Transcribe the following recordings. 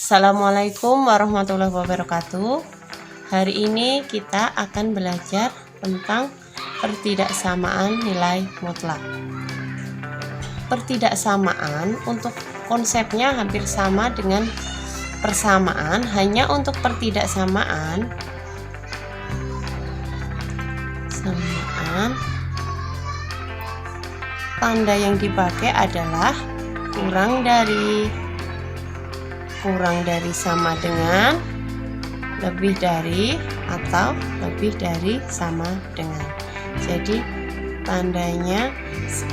Assalamualaikum warahmatullahi wabarakatuh. Hari ini kita akan belajar tentang pertidaksamaan nilai mutlak. Pertidaksamaan untuk konsepnya hampir sama dengan persamaan, hanya untuk pertidaksamaan tanda yang dipakai adalah kurang dari sama dengan, lebih dari, atau lebih dari sama dengan. Jadi tandanya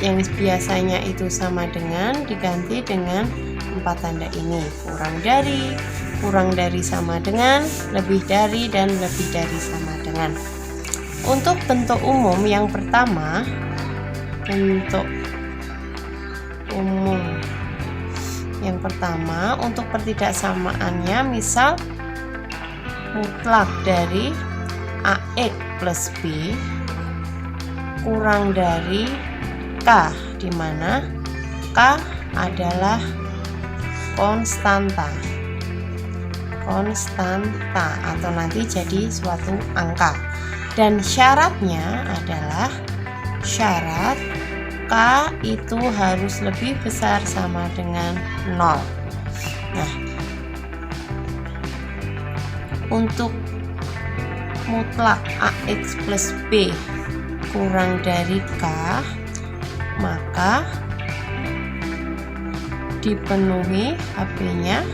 yang biasanya itu sama dengan diganti dengan 4 tanda ini: kurang dari sama dengan, lebih dari, dan lebih dari sama dengan. Untuk bentuk umum yang pertama, bentuk umum yang pertama untuk pertidaksamaannya, misal mutlak dari AX plus B kurang dari K, di mana K adalah konstanta atau nanti jadi suatu angka, dan syaratnya adalah syarat K itu harus lebih besar sama dengan 0. Nah, untuk mutlak AX plus B kurang dari K, maka dipenuhi HP-nya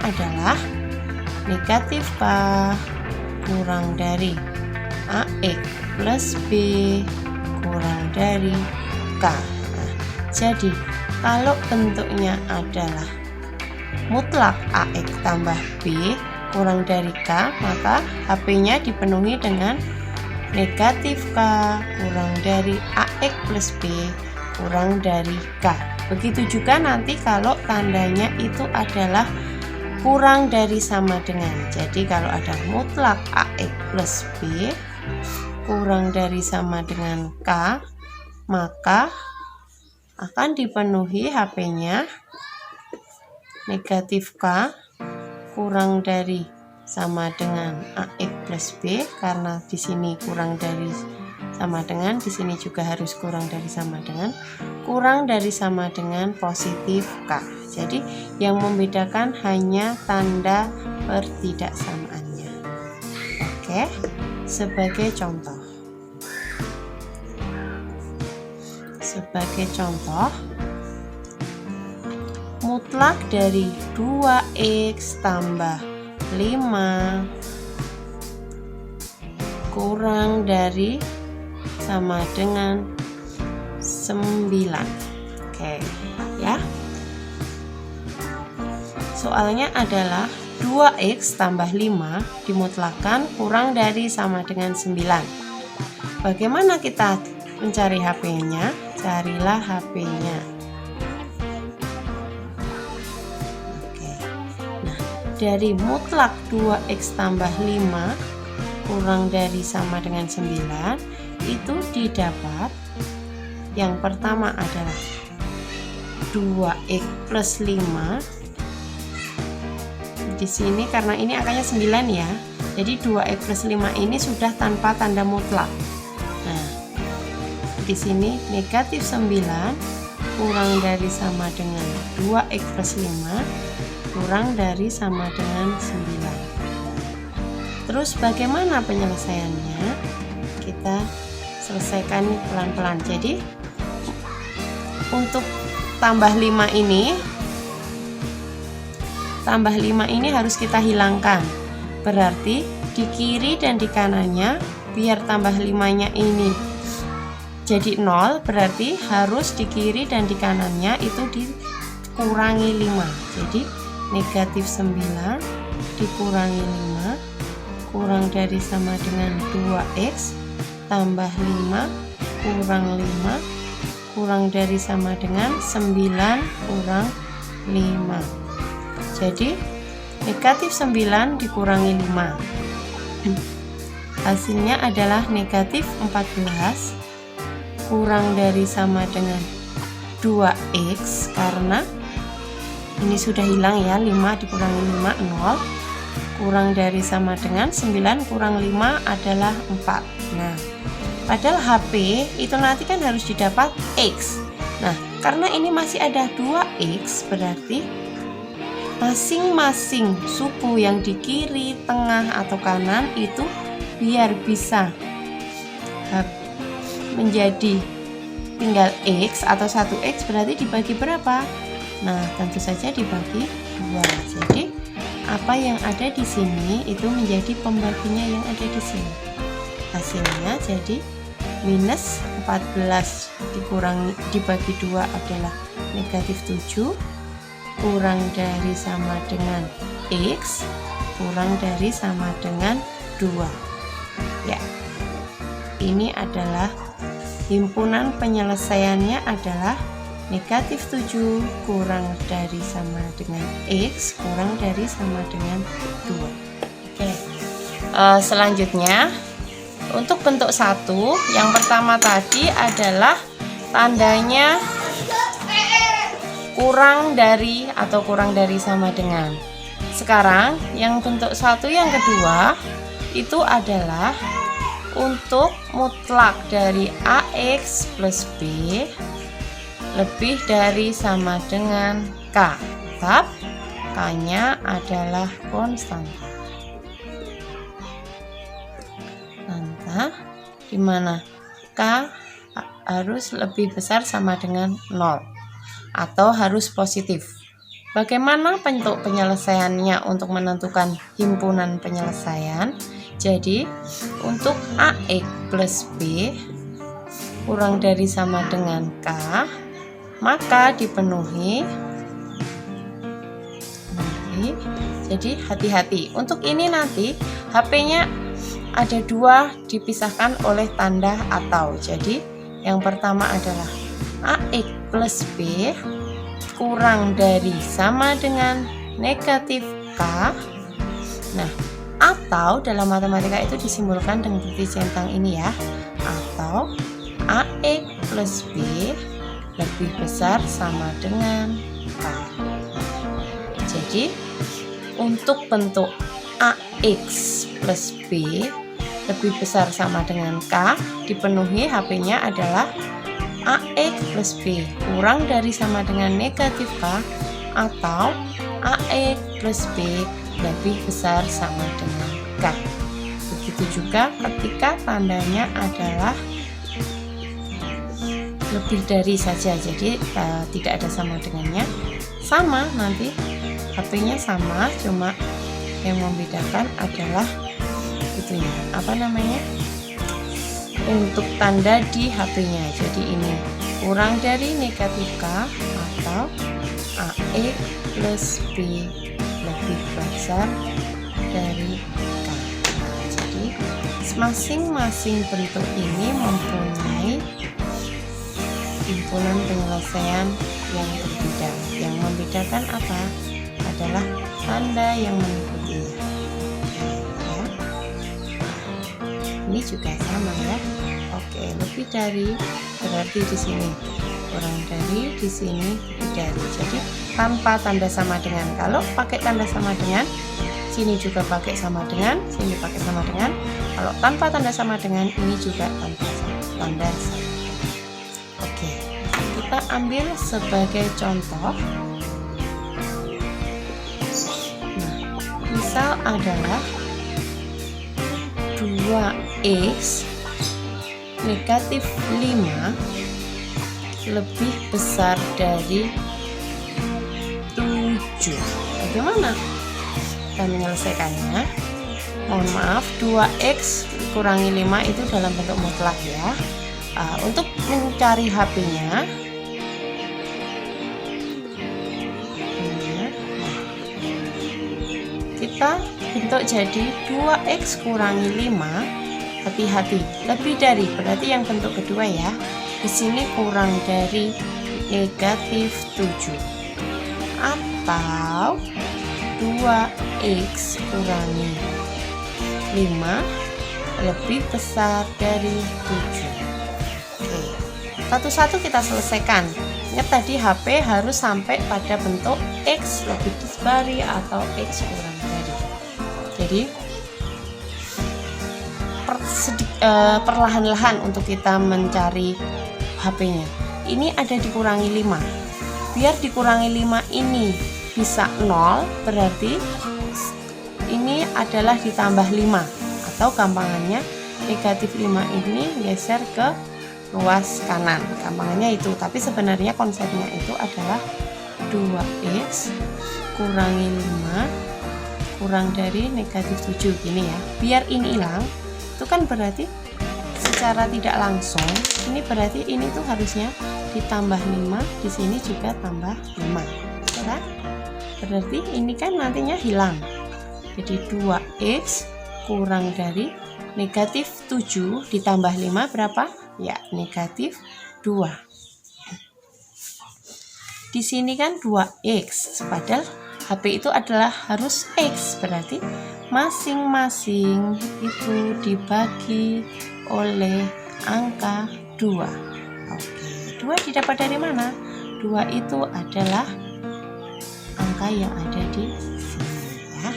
adalah negatif K kurang dari AX plus B kurang dari K. Nah, jadi kalau bentuknya adalah mutlak AX tambah B kurang dari K, maka HP-nya dipenuhi dengan negatif K kurang dari AX plus B kurang dari K. Begitu juga nanti kalau tandanya itu adalah kurang dari sama dengan. Jadi kalau ada mutlak AX plus B kurang dari sama dengan K, maka akan dipenuhi HP-nya negatif K kurang dari sama dengan AX plus B, karena di sini kurang dari sama dengan, di sini juga harus kurang dari sama dengan positif K. Jadi yang membedakan hanya tanda pertidaksamaannya. Oke, sebagai contoh, mutlak dari 2x tambah 5 kurang dari sama dengan 9. Oke, ya. Soalnya adalah 2x tambah 5 dimutlakan kurang dari sama dengan 9. Bagaimana kita mencari HP-nya? Carilah HP-nya. Oke. Nah, dari mutlak 2x tambah 5 kurang dari sama dengan 9 itu didapat, yang pertama adalah 2x plus 5. Di sini karena ini angkanya 9 ya, jadi 2x plus 5 ini sudah tanpa tanda mutlak. Nah, di sini negatif 9 kurang dari sama dengan 2x plus 5 kurang dari sama dengan 9. Terus bagaimana penyelesaiannya? Kita selesaikan pelan-pelan. Jadi untuk tambah 5 ini harus kita hilangkan. Berarti di kiri dan di kanannya, biar tambah 5-nya ini jadi 0, berarti harus di kiri dan di kanannya itu dikurangi 5. Jadi negatif 9 dikurangi 5 kurang dari sama dengan 2x tambah 5 kurang 5 kurang dari sama dengan 9 kurang 5. Jadi negatif 9 dikurangi 5, hasilnya adalah negatif 14 kurang dari sama dengan 2x, karena Ini sudah hilang ya, 5 dikurangi 5, 0. Kurang dari sama dengan 9 kurang 5 adalah 4. Nah, padahal HP itu nanti kan harus didapat X. Nah, karena ini masih ada 2X, berarti masing-masing suku yang di kiri, tengah, atau kanan itu biar bisa menjadi tinggal X atau 1X, berarti dibagi berapa? Nah, tentu saja dibagi 2. Jadi, apa yang ada di sini itu menjadi pembaginya yang ada di sini. Hasilnya jadi minus 14 dibagi 2 adalah negatif 7, kurang dari sama dengan X, kurang dari sama dengan 2. Ya, ini adalah himpunan penyelesaiannya adalah negatif 7 kurang dari sama dengan X kurang dari sama dengan 2. Oke. Selanjutnya untuk bentuk 1, yang pertama tadi adalah tandanya kurang dari atau kurang dari sama dengan. Sekarang yang bentuk 1 yang kedua itu adalah untuk mutlak dari AX plus B lebih dari sama dengan K, tetap K-nya adalah konstan. Nah, di mana K harus lebih besar sama dengan 0 atau harus positif. Bagaimana bentuk penyelesaiannya untuk menentukan himpunan penyelesaian? Jadi, untuk AX plus B kurang dari sama dengan K, maka dipenuhi. Jadi hati-hati untuk ini, nanti HP-nya ada 2 dipisahkan oleh tanda atau. Jadi yang pertama adalah AX plus B kurang dari sama dengan negatif K. Nah, atau dalam matematika itu disimbolkan dengan bukti centang ini ya, atau AX plus B lebih besar sama dengan K. Jadi untuk bentuk AX plus B lebih besar sama dengan K, dipenuhi HP-nya adalah AX plus B kurang dari sama dengan negatif K, atau AX plus B lebih besar sama dengan K. Begitu juga ketika tandanya adalah lebih dari saja, jadi tidak ada sama dengannya, sama nanti HP-nya sama, cuma yang membedakan adalah itunya, apa namanya, untuk tanda di HP-nya. Jadi ini kurang dari negatif K atau AX plus B lebih besar dari K. Jadi masing-masing bentuk ini mempunyai himpunan penyelesaian yang berbeda. Yang membedakan apa? Adalah tanda yang mengikutinya. Ya. Ini juga sama ya. Oke, lebih dari berarti di sini kurang dari, di sini lebih dari. Jadi tanpa tanda sama dengan. Kalau pakai tanda sama dengan, sini juga pakai sama dengan, sini pakai sama dengan. Kalau tanpa tanda sama dengan, ini juga tanpa tanda sama. Oke, kita ambil sebagai contoh. Nah, misal adalah 2x negatif 5 lebih besar dari 7. Bagaimana kita menyelesaikannya? Mohon maaf, 2x kurangi 5 itu dalam bentuk mutlak ya. Untuk mencari HP-nya, kita bentuk jadi 2x kurangi 5. Hati-hati, lebih dari berarti yang bentuk kedua ya. Di sini kurang dari negatif 7, atau 2x kurangi 5 lebih besar dari 7. Oke, satu-satu kita selesaikan. Ingat tadi HP harus sampai pada bentuk X lebih dari atau X kurang dari. Jadi perlahan-lahan untuk kita mencari HP-nya. Ini ada dikurangi 5. Biar dikurangi 5 ini bisa 0, berarti ini adalah ditambah 5, atau gampangannya negatif 5 ini geser ke ruas kanan. Gampangannya itu, tapi sebenarnya konsepnya itu adalah 2x kurangi 5 kurang dari negatif 7 gini ya. Biar ini hilang, itu kan berarti secara tidak langsung ini berarti ini tuh harusnya ditambah 5, di sini juga tambah 5, betul kan? Berarti ini kan nantinya hilang. Jadi 2x kurang dari negatif 7 ditambah 5 berapa? Ya, negatif 2. Di sini kan 2x, padahal HP itu adalah harus x, berarti masing-masing itu dibagi oleh angka 2. Oke, 2 didapat dari mana? 2 itu adalah angka yang ada di sini ya.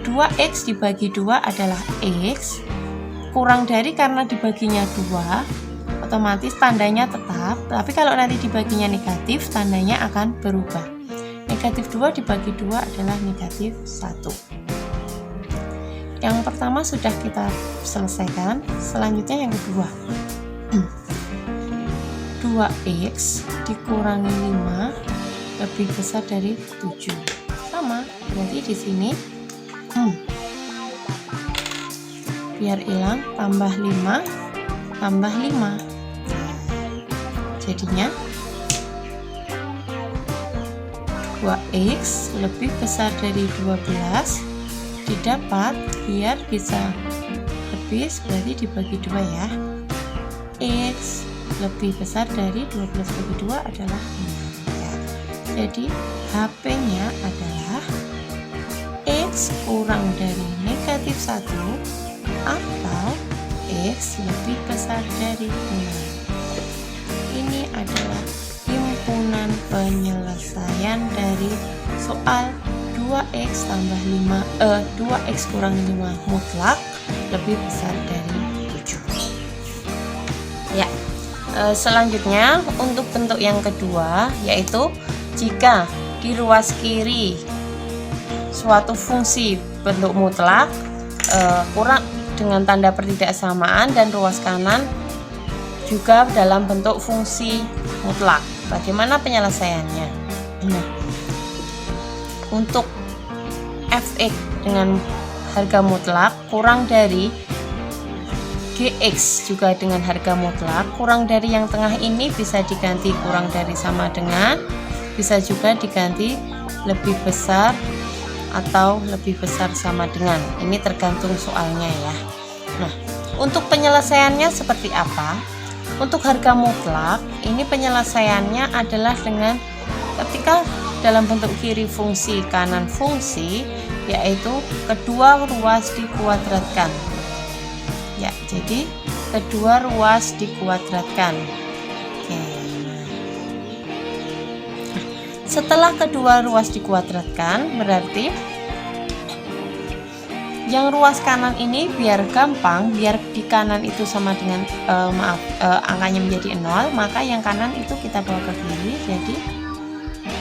2x dibagi 2 adalah x, kurang dari karena dibaginya 2, otomatis tandanya tetap, tapi kalau nanti dibaginya negatif, tandanya akan berubah. Negatif 2 dibagi 2 adalah negatif 1. Yang pertama sudah kita selesaikan, selanjutnya yang kedua. 2x dikurangi 5 lebih besar dari 7. Sama, berarti di sini biar hilang tambah 5 tambah 5. Jadinya 2x lebih besar dari 12 didapat, biar bisa habis berarti dibagi 2 ya. X lebih besar dari 12 bagi 2 adalah 6 ya. Jadi HP-nya adalah x kurang dari negatif 1 atau x lebih besar dari 6. Ini adalah himpunan penyelesaian dari soal 2x tambah 2x kurang 5 mutlak lebih besar dari 7. Ya, selanjutnya untuk bentuk yang kedua, yaitu jika di ruas kiri suatu fungsi bentuk mutlak kurang dengan tanda pertidaksamaan dan ruas kanan juga dalam bentuk fungsi mutlak. Bagaimana penyelesaiannya? Nah, untuk fx dengan harga mutlak kurang dari gx juga dengan harga mutlak, kurang dari yang tengah ini bisa diganti kurang dari sama dengan, bisa juga diganti lebih besar atau lebih besar sama dengan. Ini tergantung soalnya ya. Nah, untuk penyelesaiannya seperti apa? Untuk harga mutlak, ini penyelesaiannya adalah dengan ketika dalam bentuk kiri fungsi, kanan fungsi, yaitu kedua ruas dikuadratkan. Ya, jadi kedua ruas dikuadratkan. Oke. Setelah kedua ruas dikuadratkan, berarti yang ruas kanan ini biar gampang, biar di kanan itu sama dengan angkanya menjadi 0, maka yang kanan itu kita bawa ke kiri, jadi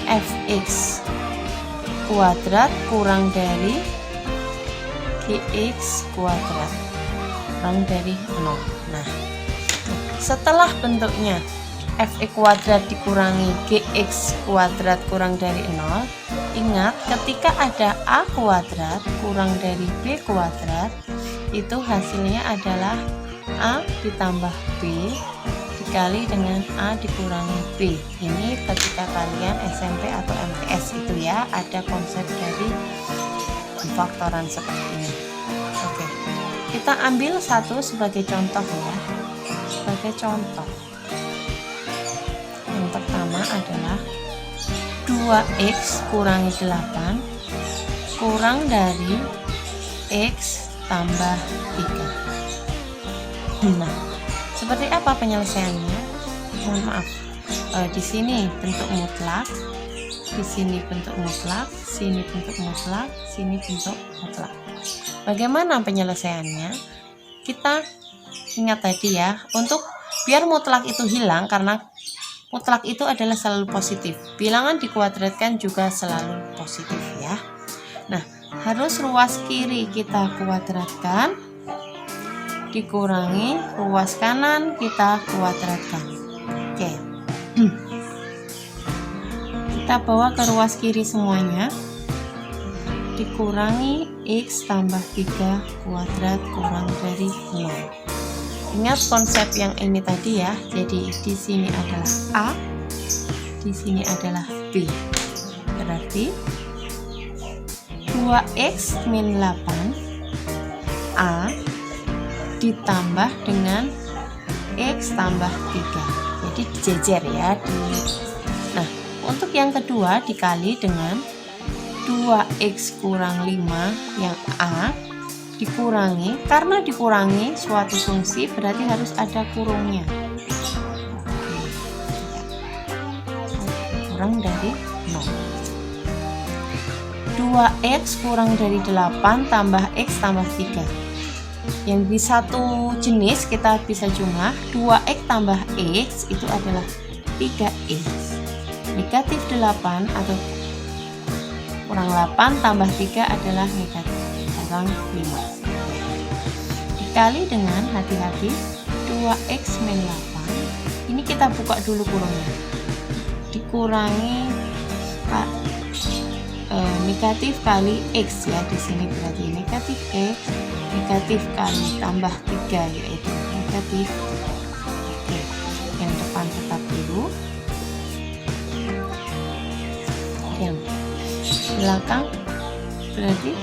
fx kuadrat kurang dari gx kuadrat kurang dari 0. Nah, setelah bentuknya fx kuadrat dikurangi gx kuadrat kurang dari 0, ingat ketika ada a kuadrat kurang dari b kuadrat, itu hasilnya adalah a ditambah b dikali dengan a dikurangi b. Ini ketika kalian SMP atau MTS itu ya, ada konsep dari pemfaktoran seperti ini. Oke, kita ambil satu sebagai contoh ya. Sebagai contoh, yang pertama adalah 2x kurangi 8 kurang dari x tambah 3. Nah, seperti apa penyelesaiannya? mohon maaf, di sini bentuk mutlak, di sini bentuk mutlak, sini bentuk mutlak, sini bentuk mutlak. Bagaimana penyelesaiannya? Kita ingat tadi ya, untuk biar mutlak itu hilang, karena mutlak itu adalah selalu positif, bilangan dikuadratkan juga selalu positif ya. Nah, harus ruas kiri kita kuadratkan, dikurangi ruas kanan kita kuadratkan. Oke. Kita bawa ke ruas kiri semuanya, dikurangi X tambah 3 kuadrat kurang dari 0. Ingat konsep yang ini tadi ya. Jadi di sini adalah A, di sini adalah B. Berarti 2x min 8 A ditambah dengan X tambah 3. Jadi dijejer ya. Nah, untuk yang kedua dikali dengan 2x kurang 5 yang A dikurangi, karena dikurangi suatu fungsi berarti harus ada kurungnya. Kurang dari 0. 2x kurang dari 8 tambah x tambah 3. Yang di satu jenis kita bisa jumlah 2x tambah x itu adalah 3x. Negatif 8 atau kurang 8 tambah 3 adalah negatif kurang 5. Dikali dengan hati-hati 2x min 8. Ini kita buka dulu kurungnya. Dikurangi negatif kali x ya, di sini berarti negatif x, negatif kali tambah 3 yaitu negatif. Oke, yang depan tetap dulu, yang belakang berarti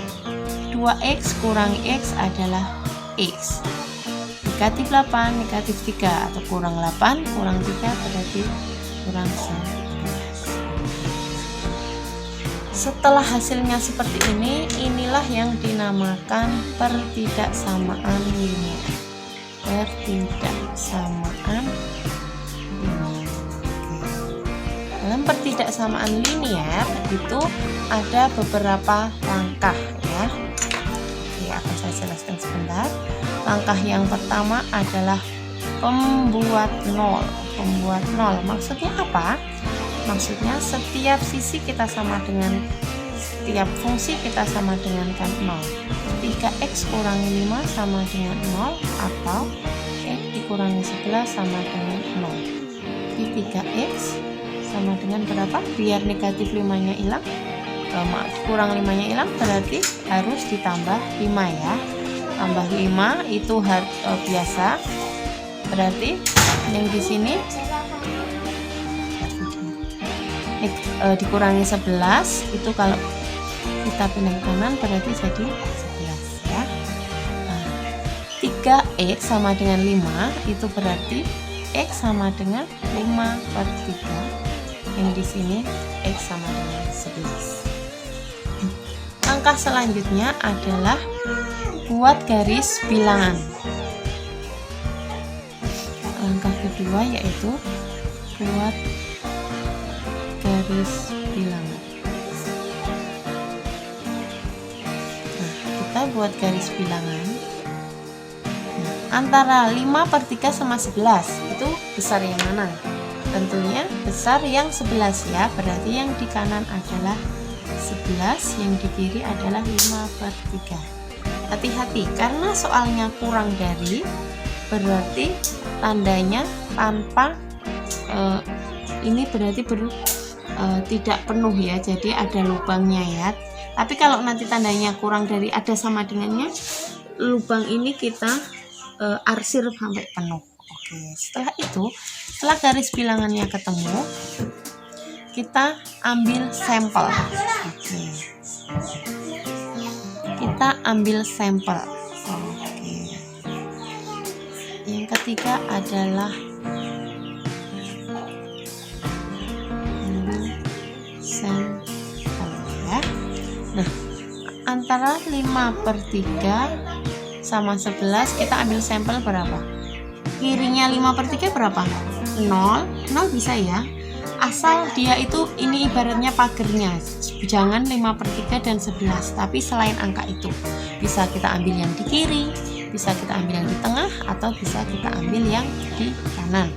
2x kurang x adalah x. Negatif 8, negatif 3 atau kurang 8, kurang 3 berarti kurang 11. Setelah hasilnya seperti ini, inilah yang dinamakan pertidaksamaan linier. Pertidaksamaan linier. Dalam pertidaksamaan linier itu ada beberapa langkah ya. Oke, akan saya jelaskan sebentar. Langkah yang pertama adalah pembuat nol. Pembuat nol maksudnya apa? Maksudnya setiap sisi kita sama dengan, setiap fungsi kita sama dengan 0. 3x kurangi 5 sama dengan 0, atau x dikurangi 11 sama dengan 0. Di 3x sama dengan berapa? Biar negatif 5 nya hilang, kurang 5 nya hilang, berarti harus ditambah 5 ya. Tambah 5 itu biasa, berarti yang di sini dikurangi 11, itu kalau kita pindah ke kanan berarti jadi 11 ya. 3x sama dengan 5 itu berarti x sama dengan 5/3, yang di sini x sama dengan 11. Langkah selanjutnya adalah buat garis bilangan. Langkah kedua yaitu buat garis bilangan. Nah, kita buat garis bilangan. Nah, antara 5/3 sama 11 itu besar yang mana? Tentunya besar yang 11 ya. Berarti yang di kanan adalah 11, yang di kiri adalah 5/3. Hati-hati karena soalnya kurang dari, berarti tandanya tanpa ini berarti tidak penuh ya, jadi ada lubangnya ya. Tapi kalau nanti tandanya kurang dari ada sama dengannya, lubang ini kita arsir sampai penuh. Oke, setelah itu, setelah garis bilangannya ketemu, kita ambil sampel. Oke, kita ambil sampel. Oke, yang ketiga adalah ya. Nah, antara 5/3 sama 11 kita ambil sampel berapa? Kirinya 5/3 berapa? 0, 0 bisa ya, asal dia itu ini ibaratnya pagernya, jangan 5/3 dan 11, tapi selain angka itu bisa kita ambil yang di kiri, bisa kita ambil yang di tengah, atau bisa kita ambil yang di kanan.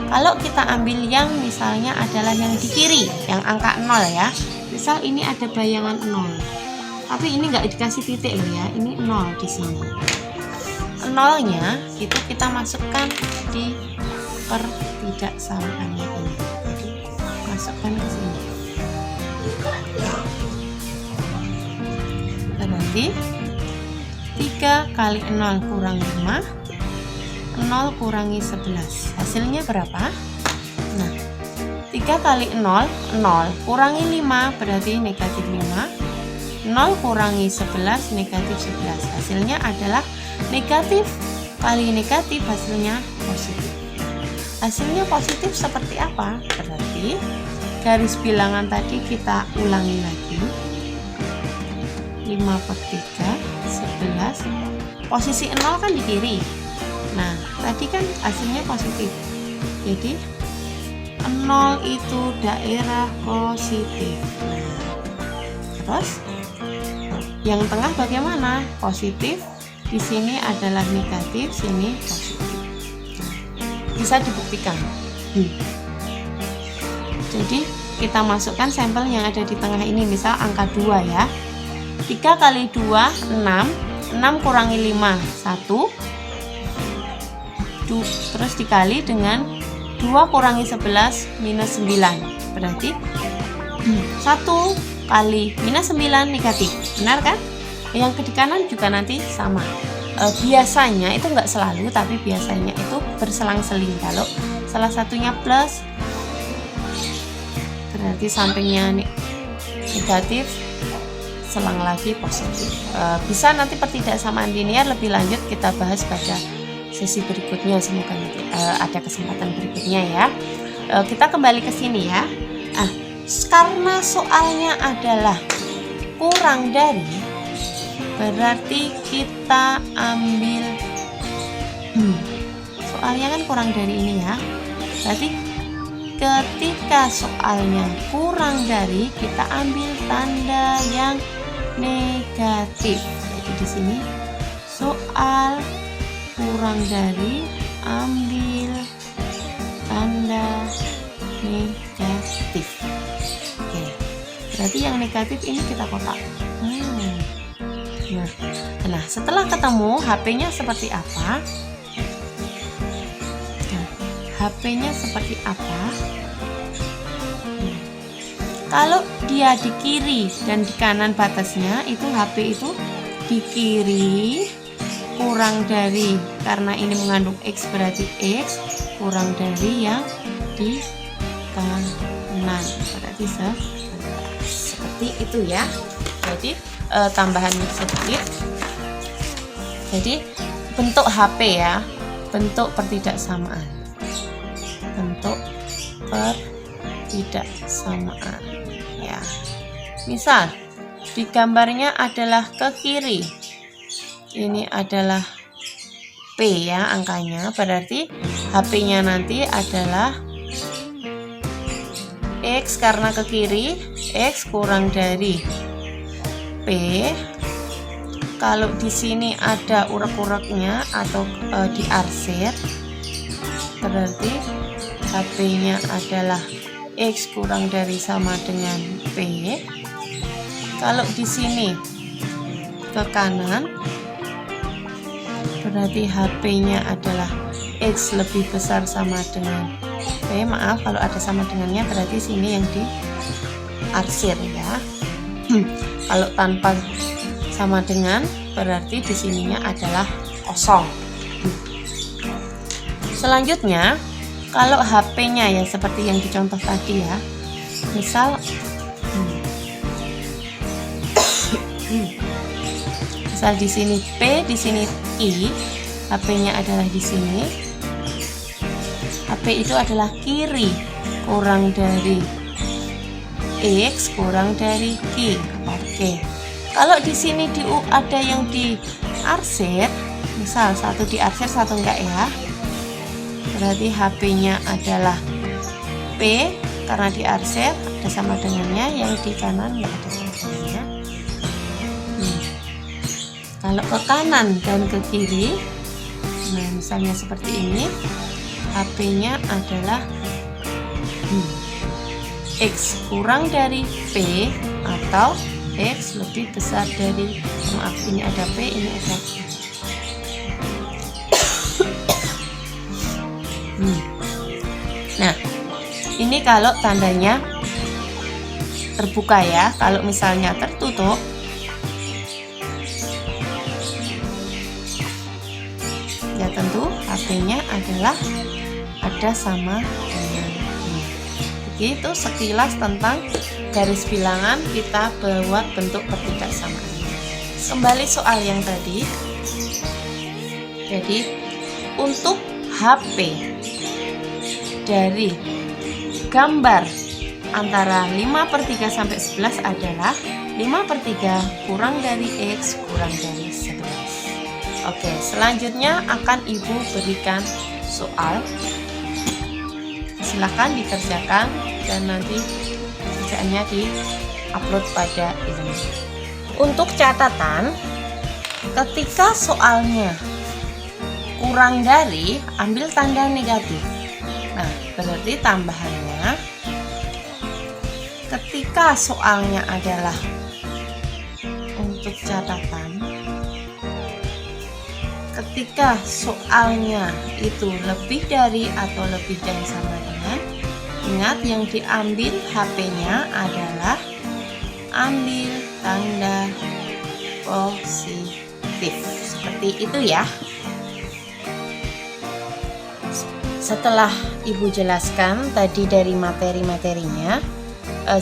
Kalau kita ambil yang misalnya adalah yang di kiri, yang angka 0 ya, misal ini ada bayangan 0, tapi ini nggak dikasih titik loh ya, ini 0 di sini. 0-nya itu kita masukkan di pertidaksamaannya ini, jadi masukkan ke sini. Berarti 3 kali 0 kurang 5, 0 kurangi 11, hasilnya berapa? Nah, 3 kali 0, 0 kurangi 5 berarti negatif 5, 0 kurangi 11 negatif 11, hasilnya adalah negatif kali negatif, hasilnya positif. Hasilnya positif seperti apa? Berarti garis bilangan tadi kita ulangi lagi, 5/3, 11, posisi 0 kan di kiri. Nah, tadi kan hasilnya positif, jadi 0 itu daerah positif. Nah, terus yang tengah bagaimana? Positif, di sini adalah negatif, sini positif. Bisa dibuktikan. Jadi kita masukkan sampel yang ada di tengah ini, misal angka 2 ya. 3 kali 2, 6, 6 kurangi 5, 1, terus dikali dengan 2 kurangi 11 minus 9, berarti 1 kali minus 9 negatif, benar kan? Yang ke kanan juga nanti sama. Biasanya itu enggak selalu, tapi biasanya itu berselang-seling. Kalau salah satunya plus, berarti sampingnya negatif, selang lagi positif. Bisa nanti pertidaksamaan linear lebih lanjut kita bahas pada sesi berikutnya, semoga nanti ada kesempatan berikutnya ya. Kita kembali ke sini ya. Karena soalnya adalah kurang dari, berarti kita ambil soalnya kan kurang dari ini ya. Berarti ketika soalnya kurang dari, kita ambil tanda yang negatif. Jadi di sini soal kurang dari, ambil tanda negatif. Oke, berarti yang negatif ini kita kotak. Nah, setelah ketemu HP-nya seperti apa? HP-nya seperti apa? Kalau dia di kiri dan di kanan batasnya, itu HP itu di kiri kurang dari, karena ini mengandung X berarti X kurang dari yang di kanan, berarti seperti itu ya. Jadi tambahan sedikit, jadi bentuk HP ya, bentuk pertidaksamaan, bentuk pertidaksamaan ya. Misal di gambarnya adalah ke kiri, ini adalah P ya angkanya, berarti HP-nya nanti adalah X, karena ke kiri X kurang dari P. Kalau di sini ada urek-ureknya atau diarsir, berarti HP-nya adalah X kurang dari sama dengan P. Kalau di sini ke kanan, berarti HP-nya adalah X lebih besar sama dengan P. Maaf, kalau ada sama dengannya berarti sini yang diarsir ya. Kalau tanpa sama dengan, berarti di sininya adalah kosong. Selanjutnya, kalau HP-nya ya seperti yang dicontoh tadi ya. Misal misal di sini P, di sini I, HP-nya adalah di sini. HP itu adalah kiri kurang dari X kurang dari Q. Oke. Kalau di sini ada yang diarsir, misal satu diarsir satu enggak ya, berarti HP-nya adalah P karena di arsir ada sama dengannya, yang di kanan nggak ada sama dengannya. Kalau ke kanan dan ke kiri, nah misalnya seperti ini, HP-nya adalah X kurang dari P atau X lebih besar dari, maaf ini ada P, ini ada P. Nah, ini kalau tandanya terbuka ya. Kalau misalnya tertutup, ya tentu HP-nya adalah ada sama dengan ini. Begitu sekilas tentang garis bilangan kita buat bentuk ketidaksamaan. Kembali soal yang tadi. Jadi untuk HP dari gambar antara 5/3 sampai 11 adalah 5/3 kurang dari X kurang dari 11. Oke, selanjutnya akan Ibu berikan soal. Silahkan dikerjakan dan nanti kerjaannya di-upload pada ini. Untuk catatan, ketika soalnya kurang dari, ambil tanda negatif. Nah, berarti tambahannya ketika soalnya adalah, untuk catatan, ketika soalnya itu lebih dari atau lebih dari sama dengan, ingat yang diambil HP-nya adalah ambil tanda positif. Seperti itu ya. Setelah Ibu jelaskan tadi dari materi-materinya,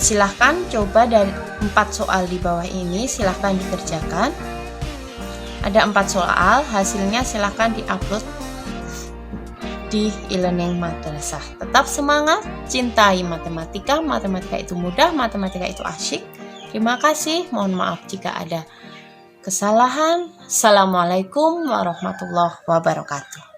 silahkan coba dari 4 soal di bawah ini, silahkan dikerjakan. Ada 4 soal, hasilnya silahkan diupload di e-learning madrasah. Tetap semangat, cintai matematika. Matematika itu mudah, matematika itu asyik. Terima kasih, mohon maaf jika ada kesalahan. Assalamualaikum warahmatullahi wabarakatuh.